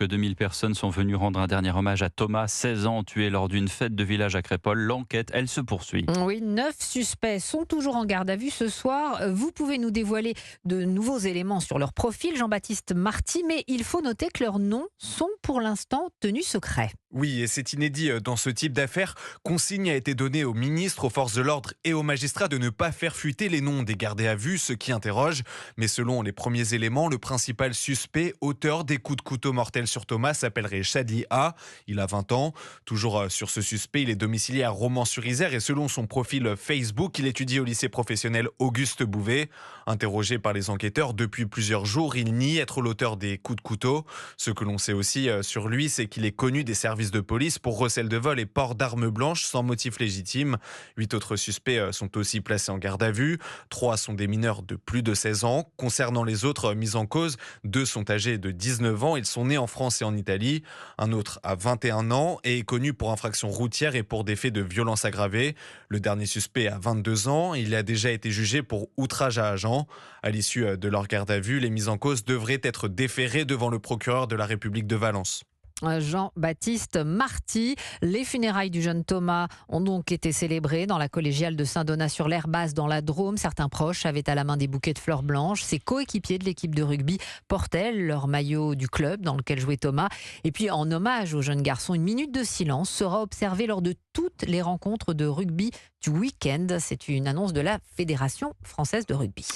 Que 2000 personnes sont venues rendre un dernier hommage à Thomas, 16 ans, tué lors d'une fête de village à Crépol. L'enquête, elle se poursuit. Oui, 9 suspects sont toujours en garde à vue ce soir. Vous pouvez nous dévoiler de nouveaux éléments sur leur profil, Jean-Baptiste Marty, mais il faut noter que leurs noms sont pour l'instant tenus secrets. Oui, et c'est inédit dans ce type d'affaires. Consigne a été donnée aux ministres, aux forces de l'ordre et aux magistrats de ne pas faire fuiter les noms des gardés à vue, ce qui interroge. Mais selon les premiers éléments, le principal suspect, auteur des coups de couteau mortels sur Thomas, s'appellerait Chadli A. Il a 20 ans. Toujours sur ce suspect, il est domicilié à Romans-sur-Isère et selon son profil Facebook, il étudie au lycée professionnel Auguste Bouvet. Interrogé par les enquêteurs depuis plusieurs jours, il nie être l'auteur des coups de couteau. Ce que l'on sait aussi sur lui, c'est qu'il est connu des services de police pour recel de vol et port d'armes blanches sans motif légitime. 8 autres suspects sont aussi placés en garde à vue. 3 sont des mineurs de plus de 16 ans. Concernant les autres mis en cause, 2 sont âgés de 19 ans. Ils sont nés en France et en Italie. Un autre a 21 ans et est connu pour infraction routière et pour des faits de violence aggravée. Le dernier suspect a 22 ans. Il a déjà été jugé pour outrage à agent. À l'issue de leur garde à vue, les mis en cause devraient être déférés devant le procureur de la République de Valence. Jean-Baptiste Marty. Les funérailles du jeune Thomas ont donc été célébrées dans la collégiale de Saint-Donat-sur-l'Herbasse dans la Drôme. Certains proches avaient à la main des bouquets de fleurs blanches. Ses coéquipiers de l'équipe de rugby portaient leur maillot du club dans lequel jouait Thomas. Et puis en hommage au jeune garçon, une minute de silence sera observée lors de toutes les rencontres de rugby du week-end. C'est une annonce de la Fédération française de rugby.